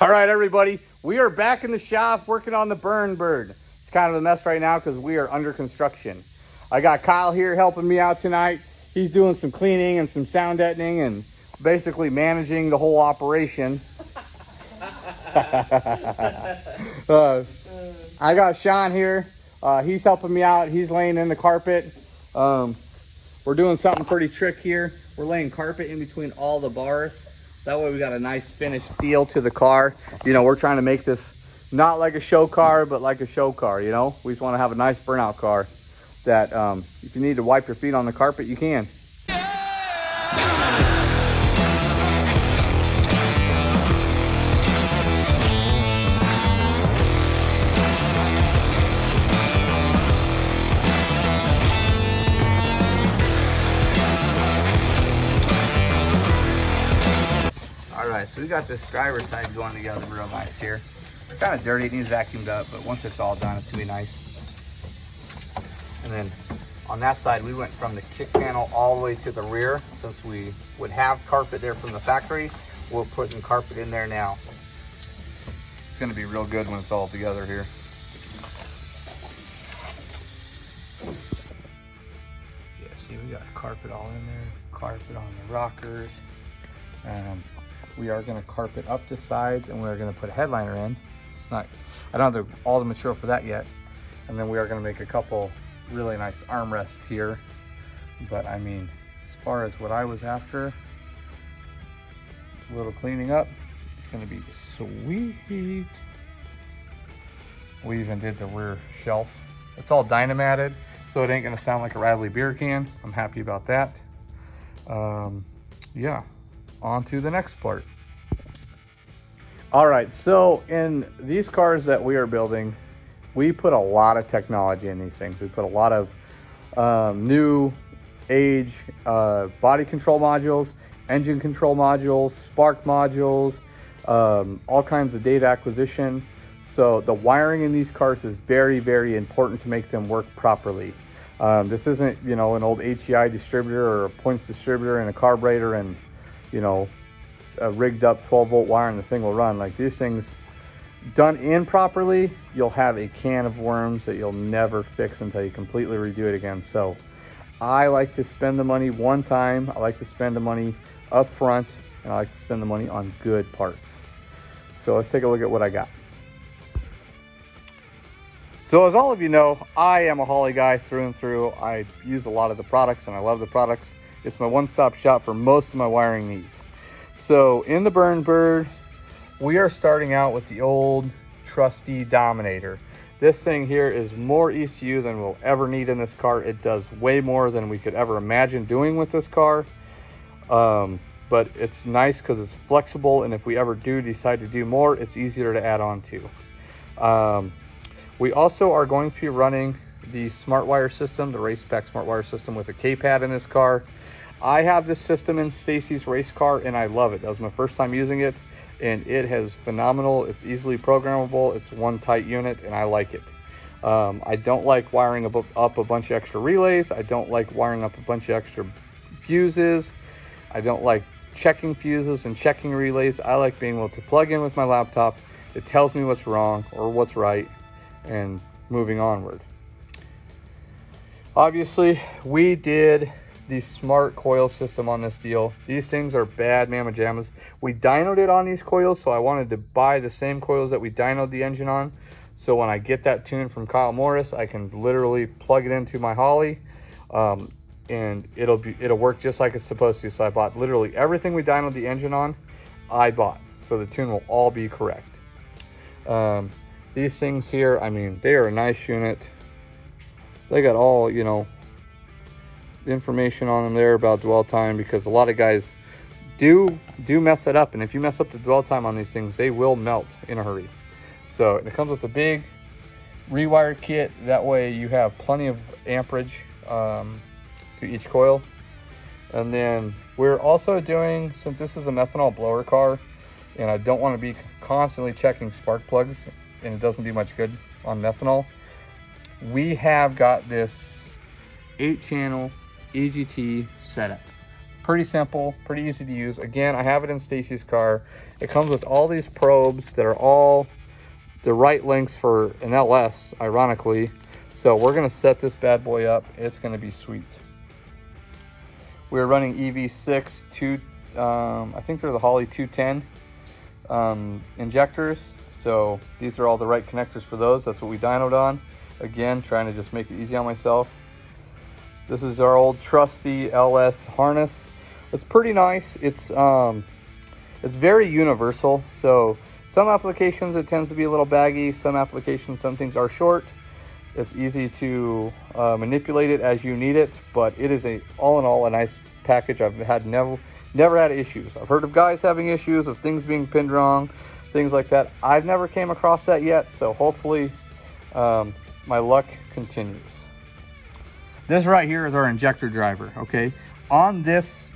All right, everybody, we are back in the shop working on the burn bird. It's kind of a mess right now because we are under construction. I got Kyle here helping me out tonight. He's doing some cleaning and some sound deadening and basically managing the whole operation. I got Sean here. He's helping me out. He's laying in the carpet. We're doing something pretty trick here. We're laying carpet in between all the bars. That way we got a nice finished feel to the car. You know, we're trying to make this not like a show car, but like a show car, you know? We just want to have a nice burnout car that if you need to wipe your feet on the carpet, you can. So we got this driver's side going together real nice here. It's kind of dirty, it needs vacuumed up, but once it's all done, it's gonna be nice. And then on that side, we went from the kick panel all the way to the rear. Since we would have carpet there from the factory, we're putting carpet in there now. It's gonna be real good when it's all together here. Yeah, see, we got carpet all in there, carpet on the rockers. We are going to carpet up the sides, and we're going to put a headliner in. It's not, I don't have all the material for that yet. And then we are going to make a couple really nice armrests here. But I mean, as far as what I was after, a little cleaning up, it's going to be sweet. We even did the rear shelf. It's all dynamatted, so it ain't going to sound like a rattly beer can. I'm happy about that. Yeah. On to the next part. All right, so in these cars that we are building, we put a lot of technology in these things. We put a lot of new age body control modules, engine control modules, spark modules, all kinds of data acquisition. So the wiring in these cars is very, very important to make them work properly. This isn't, you know, an old HEI distributor or a points distributor and a carburetor and, you know, a rigged up 12-volt wire and the thing will run. Like these things done in properly, you'll have a can of worms that you'll never fix until you completely redo it again. So I like to spend the money one time. I like to spend the money up front, and I like to spend the money on good parts. So let's take a look at what I got. So as all of you know, I am a Holley guy through and through. I use a lot of the products and I love the products. It's my one-stop shop for most of my wiring needs. So in the burn bird, we are starting out with the old trusty Dominator. This thing here is more ECU than we'll ever need in this car. It does way more than we could ever imagine doing with this car. But it's nice because it's flexible, and if we ever do decide to do more, it's easier to add on to. We also are going to be running the smart wire system, the race pack smart wire system with a K-pad in this car. I have this system in Stacie's race car and I love it. That was my first time using it and it has phenomenal. It's easily programmable. It's one tight unit and I like it. I don't like wiring up a bunch of extra relays. I don't like wiring up a bunch of extra fuses. I don't like checking fuses and checking relays. I like being able to plug in with my laptop. It tells me what's wrong or what's right and moving onward. Obviously, we did the smart coil system on this deal. These things are bad mamma jammas. We dynoed it on these coils, so I wanted to buy the same coils that we dynoed the engine on. So when I get that tune from Kyle Morris, I can literally plug it into my Holley, and it'll work just like it's supposed to. So I bought literally everything we dynoed the engine on, I bought. So the tune will all be correct. These things here, I mean, they are a nice unit. They got all, you know, information on them there about dwell time, because a lot of guys do mess it up, and if you mess up the dwell time on these things, they will melt in a hurry. So it comes with a big rewired kit. That way you have plenty of amperage to each coil. And then we're also doing, since this is a methanol blower car and I don't want to be constantly checking spark plugs and it doesn't do much good on methanol, we have got this 8-channel EGT setup. pretty simple, pretty easy to use. Again, I have it in Stacie's car. It comes with all these probes that are all the right lengths for an LS, ironically. So we're gonna set this bad boy up. It's gonna be sweet. We're running EV6 I think they're the Holley 210 injectors. So these are all the right connectors for those. That's what we dynoed on. Again, trying to just make it easy on myself. This is our old trusty LS harness. It's pretty nice. It's very universal. So some applications it tends to be a little baggy. Some applications, some things are short. It's easy to manipulate it as you need it, but it is all in all a nice package. I've had never had issues. I've heard of guys having issues of things being pinned wrong, things like that. I've never came across that yet, so hopefully my luck continues. This right here is our injector driver, okay? On this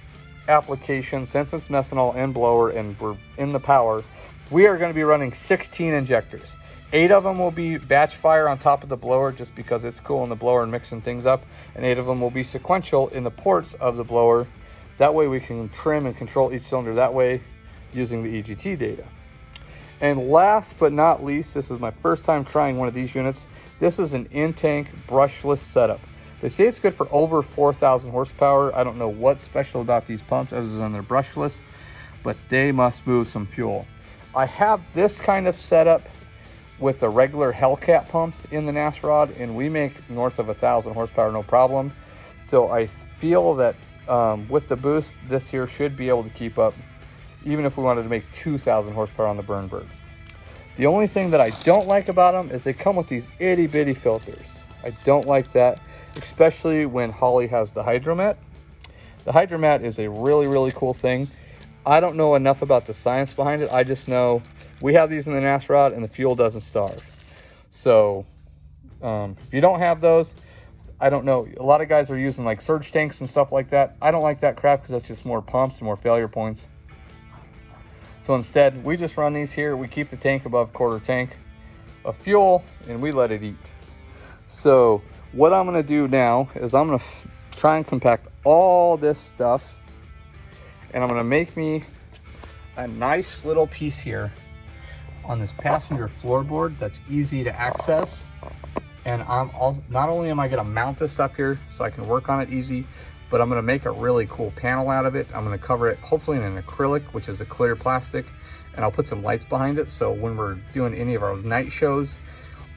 application, since it's methanol and blower and we're in the power, we are going to be running 16 injectors. 8 of them will be batch fire on top of the blower just because it's cool in the blower and mixing things up, and 8 of them will be sequential in the ports of the blower. That way we can trim and control each cylinder that way using the EGT data. And last but not least, this is my first time trying one of these units. This is an in-tank brushless setup. They say it's good for over 4,000 horsepower. I don't know what's special about these pumps other than they're brushless, but they must move some fuel. I have this kind of setup with the regular Hellcat pumps in the NAS rod, and we make north of 1,000 horsepower no problem. So I feel that with the boost, this here should be able to keep up, even if we wanted to make 2,000 horsepower on the Burn Bird. The only thing that I don't like about them is they come with these itty bitty filters. I don't like that, especially when Holley has the Hydromat. The Hydromat is a really cool thing. I don't know enough about the science behind it. I just know we have these in the NAS rod and the fuel doesn't starve. So if you don't have those, I don't know. A lot of guys are using like surge tanks and stuff like that. I don't like that crap because that's just more pumps and more failure points. So instead, we just run these here. We keep the tank above quarter tank of fuel and we let it eat. So what I'm going to do now is I'm going to try and compact all this stuff, and I'm going to make me a nice little piece here on this passenger floorboard that's easy to access. And not only am I going to mount this stuff here so I can work on it easy, but I'm going to make a really cool panel out of it. I'm going to cover it hopefully in an acrylic, which is a clear plastic, and I'll put some lights behind it. So when we're doing any of our night shows,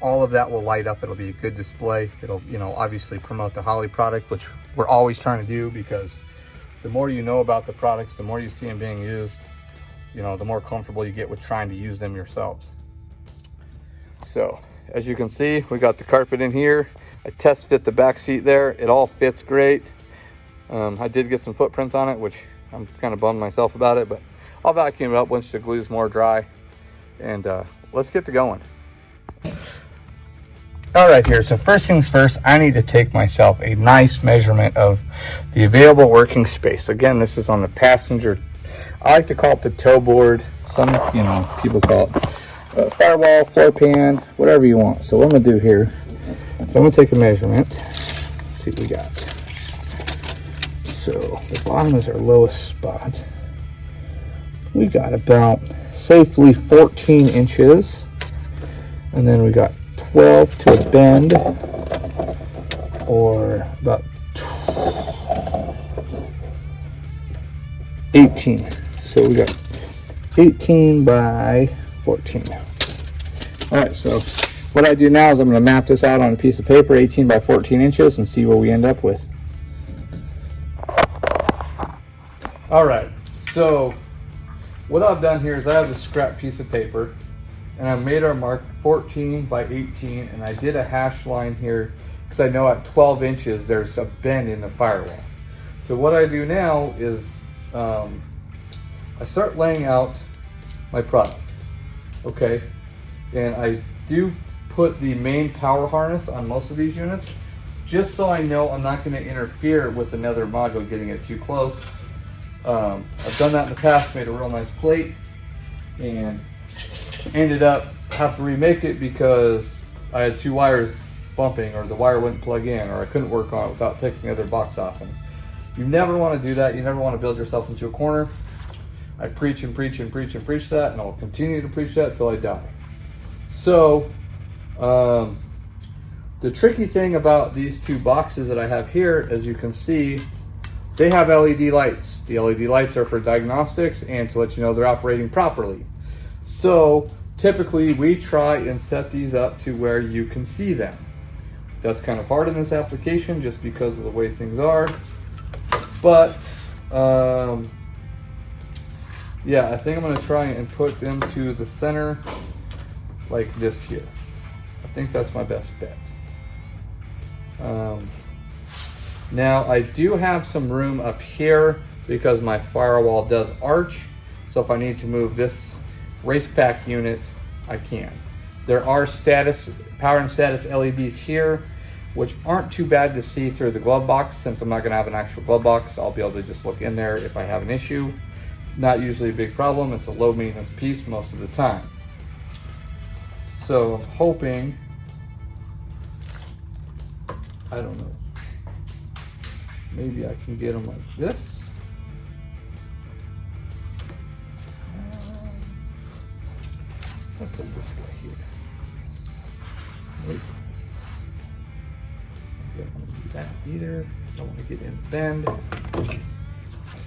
all of that will light up. It'll be a good display. It'll, obviously promote the Holley product, which we're always trying to do, because the more you know about the products, the more you see them being used, the more comfortable you get with trying to use them yourselves. So as you can see, we got the carpet in here. I test fit the back seat there. It all fits great. I did get some footprints on it, which I'm kind of bummed myself about it, but I'll vacuum it up once the glue's more dry, and let's get to going. All right, here, so first things first, I need to take myself a nice measurement of the available working space. Again, this is on the passenger. I like to call it the toe board. Some, people call it firewall, floor pan, whatever you want. So what I'm gonna do here is I'm gonna take a measurement. Let's see what we got. So the bottom is our lowest spot. We got about safely 14 inches. And then we got 12 to a bend, or about 18. So we got 18 by 14. All right, so what I do now is I'm going to map this out on a piece of paper, 18 by 14 inches, and see what we end up with. All right, so what I've done here is I have this scrap piece of paper, and I made our mark 14 by 18, and I did a hash line here because I know at 12 inches there's a bend in the firewall. So what I do now is I start laying out my product, okay? And I do put the main power harness on most of these units, just so I know I'm not going to interfere with another module getting it too close. I've done that in the past, made a real nice plate, and ended up having to remake it because I had 2 wires bumping, or the wire wouldn't plug in, or I couldn't work on it without taking the other box off. And You never want to do that. You never want to build yourself into a corner. I preach and preach and preach and preach that, and I'll continue to preach that till I die. So, the tricky thing about these two boxes that I have here, as you can see, they have LED lights. The LED lights are for diagnostics and to let you know they're operating properly. So typically we try and set these up to where you can see them. That's kind of hard in this application just because of the way things are. But yeah, I think I'm gonna try and put them to the center like this here. I think that's my best bet. Now I do have some room up here because my firewall does arch. So if I need to move this race pack unit, I can. There are power and status LEDs here, which aren't too bad to see through the glove box. Since I'm not gonna have an actual glove box, I'll be able to just look in there if I have an issue. Not usually a big problem. It's a low maintenance piece most of the time. So I'm hoping, I don't know, maybe I can get them like this. I'll put this guy here. Nope. I don't want to do that either. Don't want to get in the bend. I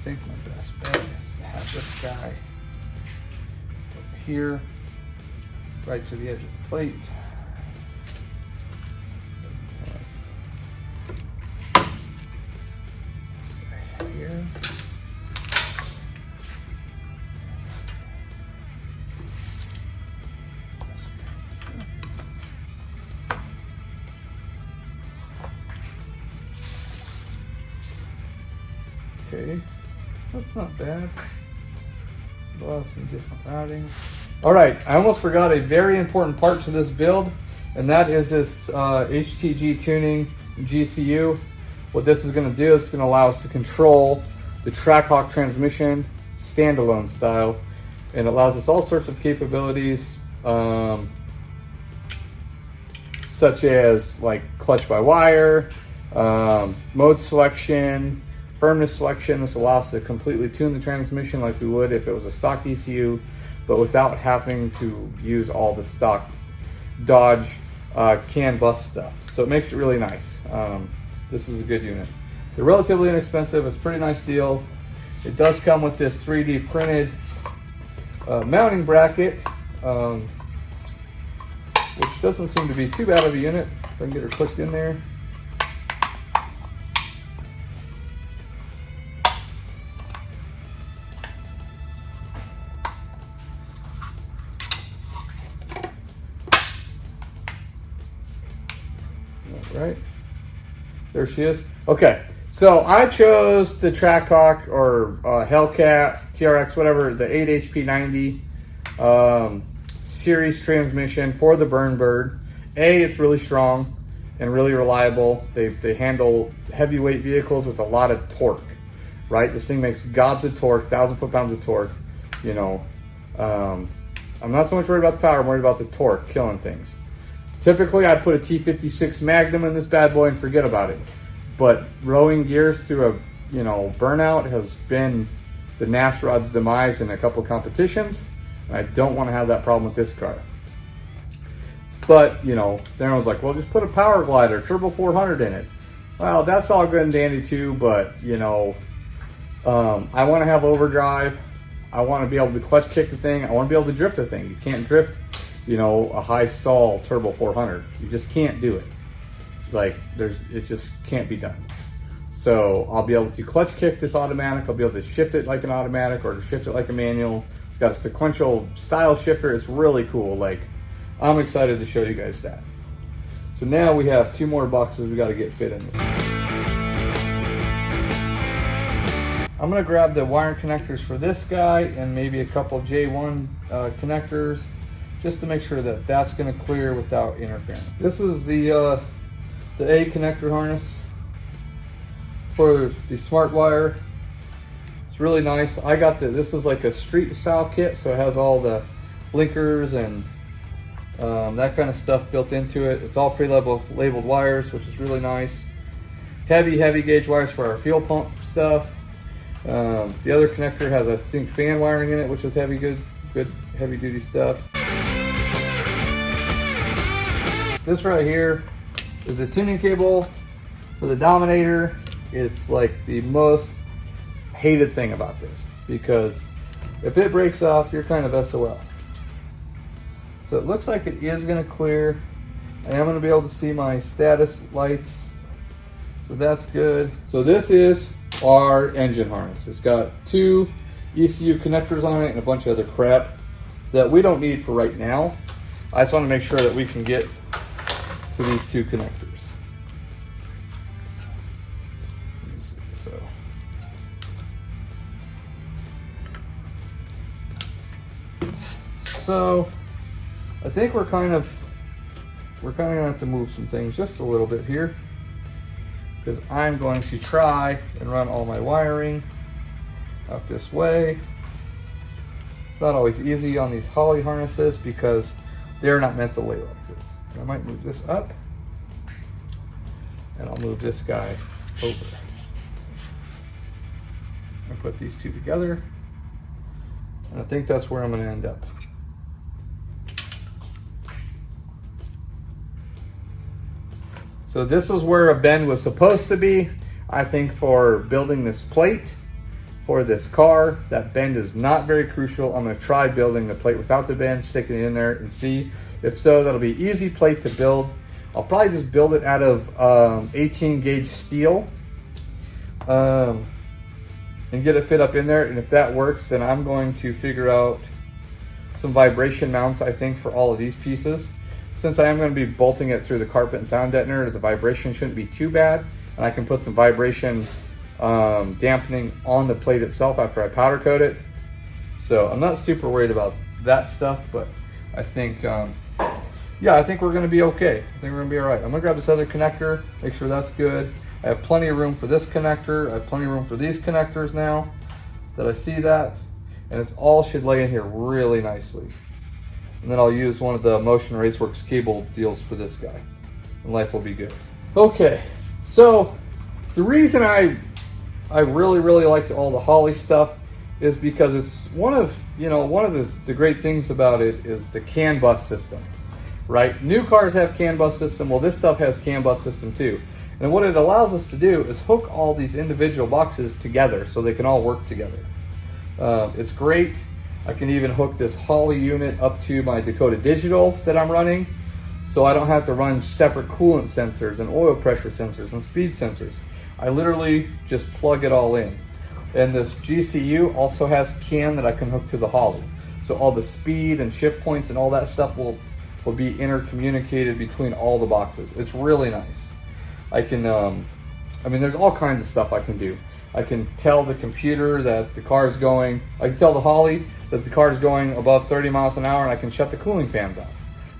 think my best bet is to have this guy over here, right to the edge of the plate. Here. Okay, that's not bad. We'll have some different routing. All right, I almost forgot a very important part to this build, and that is this HTG tuning GCU. What this is going to do is going to allow us to control the Trackhawk transmission standalone style, and it allows us all sorts of capabilities, such as like clutch by wire, mode selection, firmness selection. This allows us to completely tune the transmission like we would if it was a stock ECU, but without having to use all the stock Dodge CAN bus stuff. So it makes it really nice. This is a good unit. They're relatively inexpensive. It's a pretty nice deal. It does come with this 3D printed mounting bracket, which doesn't seem to be too bad of a unit. If I can get her clicked in there. All right. There she is. Okay, so I chose the Trackhawk or Hellcat, TRX, whatever, the 8HP90 series transmission for the Burn Bird. It's really strong and really reliable. They handle heavyweight vehicles with a lot of torque, right? This thing makes gobs of torque, 1,000 foot-pounds of torque. You know, I'm not so much worried about the power, I'm worried about the torque, killing things. Typically, I'd put a T56 Magnum in this bad boy and forget about it. But rowing gears through a, burnout has been the Nasrod's demise in a couple of competitions. And I don't want to have that problem with this car. But, then I was like, well, just put a power glider, turbo 400 in it. Well, that's all good and dandy too, but, I want to have overdrive. I want to be able to clutch kick the thing. I want to be able to drift the thing. You can't drift, a high stall turbo 400. You just can't do it. Like, it just can't be done. So I'll be able to clutch kick this automatic. I'll be able to shift it like an automatic or shift it like a manual. It's got a sequential style shifter. It's really cool. Like, I'm excited to show you guys that. So now we have 2 more boxes we got to get fit in. I'm gonna grab the wiring connectors for this guy and maybe a couple J1 connectors, just to make sure that that's gonna clear without interfering. This is the A connector harness for the smart wire. It's really nice. I got this is like a street style kit, so it has all the blinkers and that kind of stuff built into it. It's all pre-labeled wires, which is really nice. heavy gauge wires for our fuel pump stuff. The other connector has, I think, fan wiring in it, which is good heavy duty stuff. This right here is a tuning cable for the Dominator. It's like the most hated thing about this, because if it breaks off, you're kind of SOL. So it looks like it is going to clear. I am going to be able to see my status lights, so that's good. So this is our engine harness. It's got 2 ECU connectors on it and a bunch of other crap that we don't need for right now. I just want to make sure that we can get to these 2 connectors. Let me see. So I think we're kind of gonna have to move some things just a little bit here, because I'm going to try and run all my wiring out this way. It's not always easy on these Holley harnesses because they're not meant to lay like this. I might move this up, and I'll move this guy over. I put these 2 together, and I think that's where I'm going to end up. So this is where a bend was supposed to be. I think for building this plate for this car, that bend is not very crucial. I'm going to try building the plate without the bend, sticking it in there and see. If so, that'll be easy plate to build. I'll probably just build it out of 18 gauge steel and get it fit up in there. And if that works, then I'm going to figure out some vibration mounts, I think, for all of these pieces. Since I am going to be bolting it through the carpet and sound deadener, the vibration shouldn't be too bad. And I can put some vibration dampening on the plate itself after I powder coat it. So I'm not super worried about that stuff, but I think, yeah, I think we're going to be okay. I think we're going to be all right. I'm going to grab this other connector, make sure that's good. I have plenty of room for this connector. I have plenty of room for these connectors now that I see that. And it's all should lay in here really nicely. And then I'll use one of the Motion Raceworks cable deals for this guy, and life will be good. Okay, so the reason I really liked all the Holley stuff is because it's one of the great things about it is the CAN bus system, right? New cars have CAN bus system. Well, this stuff has CAN bus system too. And what it allows us to do is hook all these individual boxes together so they can all work together. It's great. I can even hook this Holley unit up to my Dakota Digitals that I'm running, so I don't have to run separate coolant sensors and oil pressure sensors and speed sensors. I literally just plug it all in. And this GCU also has CAN that I can hook to the Holley. So all the speed and shift points and all that stuff will be intercommunicated between all the boxes. It's really nice. I can, I mean, there's all kinds of stuff I can do. I can tell the computer that the car's going, I can tell the Holley that the car's going above 30 miles an hour, and I can shut the cooling fans off,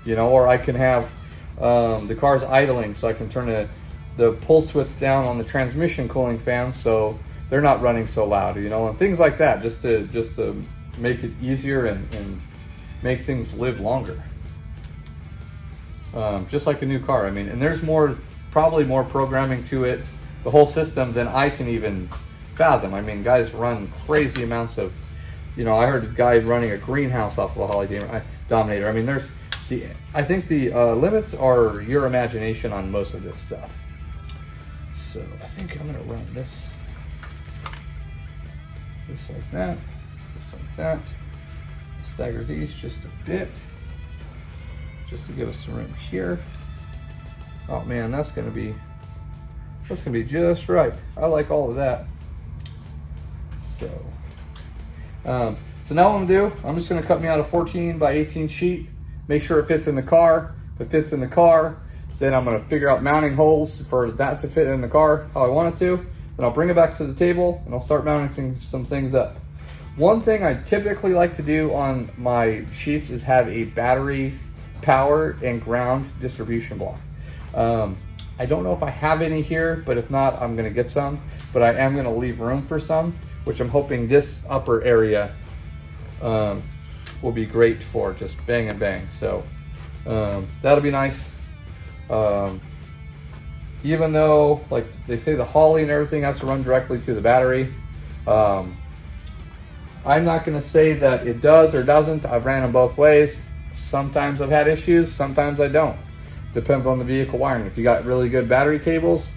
or I can have the car's idling, so I can turn the pull switch down on the transmission cooling fans so they're not running so loud, and things like that, just to make it easier and make things live longer. Just like a new car, I mean, and there's probably more programming to it, the whole system, than I can even fathom. I mean, guys run crazy amounts of, I heard a guy running a greenhouse off of a Holley Dominator. I mean, I think the limits are your imagination on most of this stuff. So I think I'm gonna run this like that, this like that. Stagger these just a bit, just to give us some room here. Oh man, that's gonna be just right. I like all of that. So now what I'm gonna do, I'm just gonna cut me out a 14 by 18 sheet, make sure it fits in the car. If it fits in the car, then I'm gonna figure out mounting holes for that to fit in the car how I want it to. Then I'll bring it back to the table and I'll start mounting some things up. One thing I typically like to do on my sheets is have a battery power and ground distribution block. I don't know if I have any here, but if not, I'm gonna get some. But I am gonna leave room for some, which I'm hoping this upper area will be great for just bang and bang. So that'll be nice. even though like they say the Holley and everything has to run directly to the battery, I'm not going to say that it does or doesn't. I've ran them both ways. Sometimes I've had issues, sometimes I don't. Depends on the vehicle wiring. If you got really good battery cables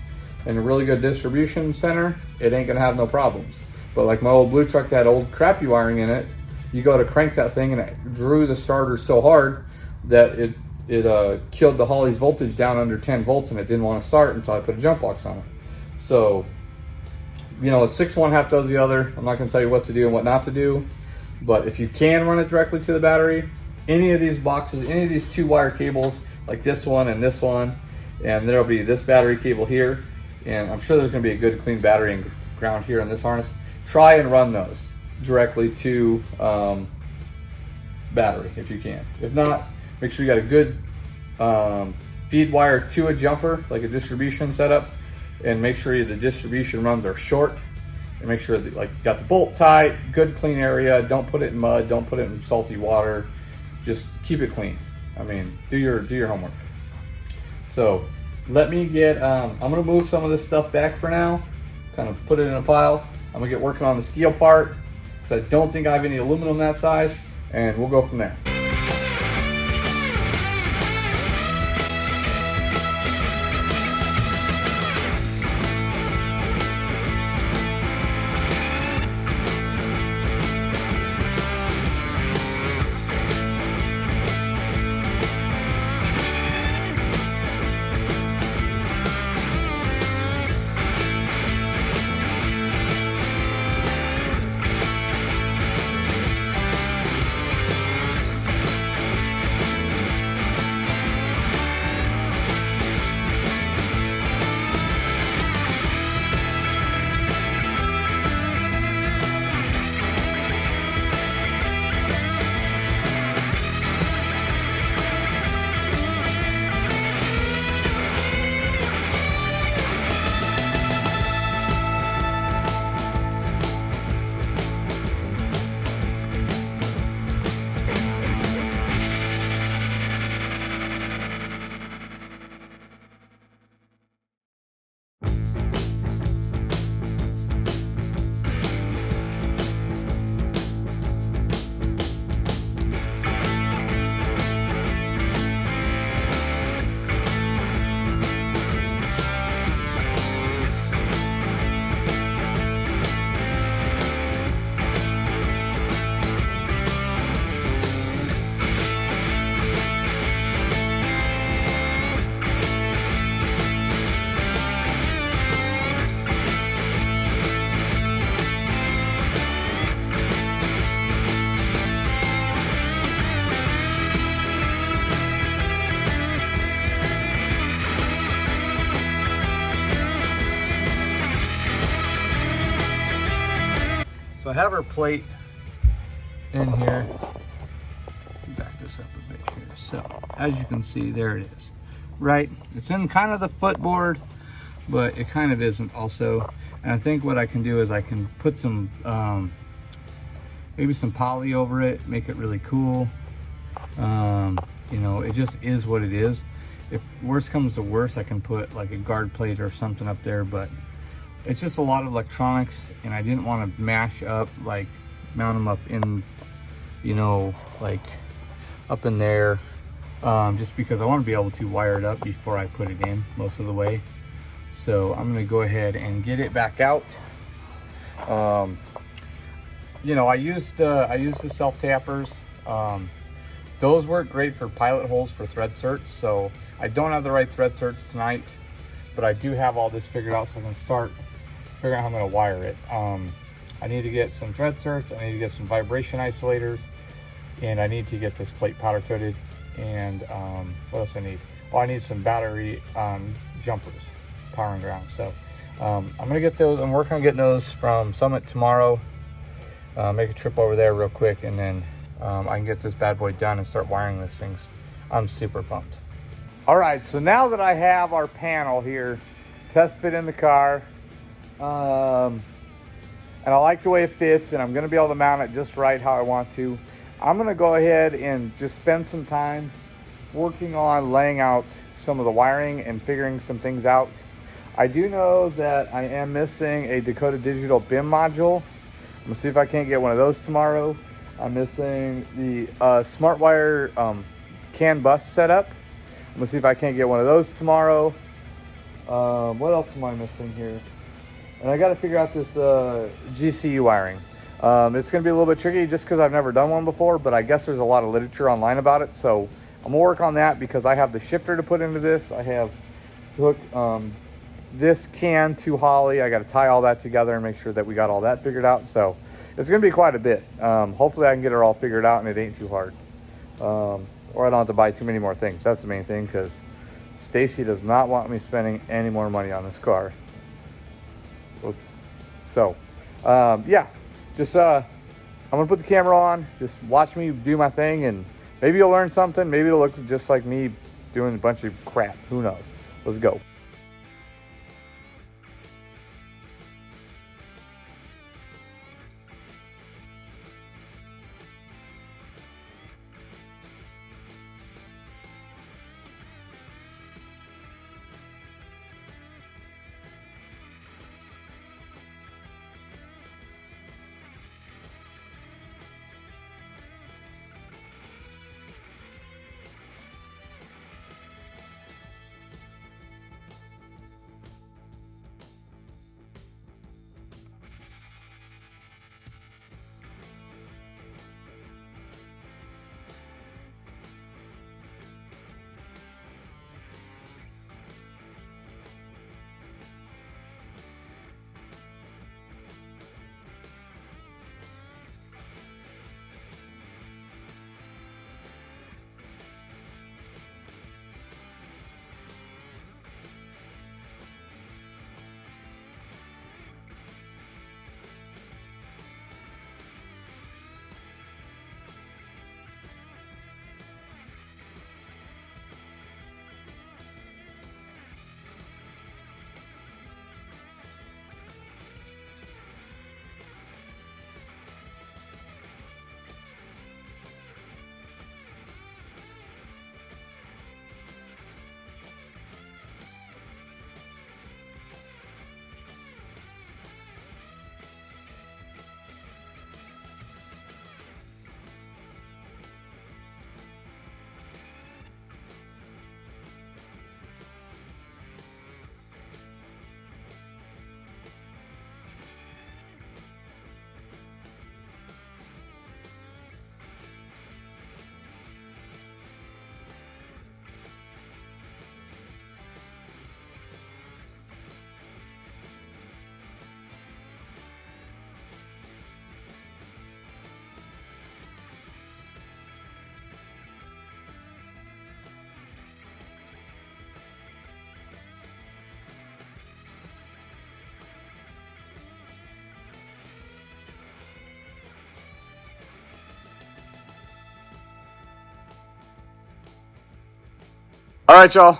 and a really good distribution center, it ain't gonna have no problems. But like my old blue truck that had old crappy wiring in it, you go to crank that thing and it drew the starter so hard that it killed the Holley's voltage down under 10 volts and it didn't want to start until I put a jump box on it. So, you know, 6-1 half does the other. I'm not gonna tell you what to do and what not to do, but if you can run it directly to the battery, any of these boxes, any of these 2-wire cables, like this one, and there'll be this battery cable here, and I'm sure there's gonna be a good clean battery and ground here in this harness. Try and run those directly to battery if you can. If not, make sure you got a good feed wire to a jumper, like a distribution setup, and make sure the distribution runs are short, and make sure that like you got the bolt tight, good clean area. Don't put it in mud, don't put it in salty water. Just keep it clean. I mean, do your homework. So let me get, I'm gonna move some of this stuff back for now, kind of put it in a pile. I'm gonna get working on the steel part, because I don't think I have any aluminum that size, and we'll go from there. So I have our plate in here. Back this up a bit here. So as you can see, there it is. Right, it's in kind of the footboard, but it kind of isn't also. And I think what I can do is I can put some maybe some poly over it, make it really cool. You know, it just is what it is. If worst comes to worst, I can put like a guard plate or something up there, but it's just a lot of electronics, and I didn't want to mash up, like mount them up in, you know, like up in there, just because I want to be able to wire it up before I put it in most of the way. So I'm going to go ahead and get it back out. You know, I used the self tappers. Those work great for pilot holes for thread certs. So I don't have the right thread certs tonight, but I do have all this figured out, so I can start figuring out how I'm going to wire it. I need to get some thread certs, I need to get some vibration isolators, and I need to get this plate powder coated. And what else I need? Oh, I need some battery jumpers, power and ground. So I'm gonna get those. I'm working on getting those from Summit tomorrow. Make a trip over there real quick, and then I can get this bad boy done and start wiring these things. I'm super pumped. All right, so now that I have our panel here, test fit in the car, and I like the way it fits, and I'm gonna be able to mount it just right how I want to. I'm gonna go ahead and just spend some time working on laying out some of the wiring and figuring some things out. I do know that I am missing a Dakota Digital BIM module. I'm gonna see if I can't get one of those tomorrow. I'm missing the SmartWire CAN bus setup. I'm gonna see if I can't get one of those tomorrow. What else am I missing here? And I got to figure out this GCU wiring. It's going to be a little bit tricky just because I've never done one before, but I guess there's a lot of literature online about it. So I'm going to work on that because I have the shifter to put into this. I have to hook this can to Holly. I got to tie all that together and make sure that we got all that figured out. So it's going to be quite a bit. Hopefully I can get it all figured out and it ain't too hard. Or I don't have to buy too many more things. That's the main thing, because Stacie does not want me spending any more money on this car. Oops. So, yeah, just, I'm going to put the camera on, just watch me do my thing, and maybe you'll learn something. Maybe it'll look just like me doing a bunch of crap. Who knows? Let's go. All right, y'all,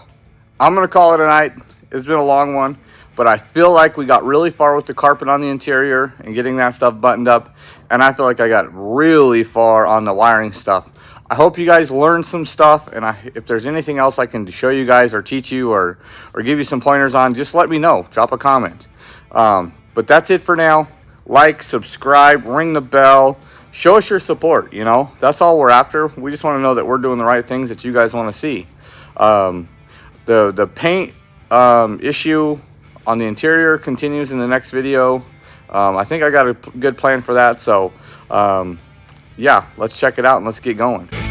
I'm going to call it a night. It's been a long one, but I feel like we got really far with the carpet on the interior and getting that stuff buttoned up, and I feel like I got really far on the wiring stuff. I hope you guys learned some stuff, and if there's anything else I can show you guys or teach you or give you some pointers on, just let me know. Drop a comment. But that's it for now. Like, subscribe, ring the bell. Show us your support, you know. That's all we're after. We just want to know that we're doing the right things that you guys want to see. The paint issue on the interior continues in the next video. I think I got a good plan for that. So, yeah, let's check it out and let's get going.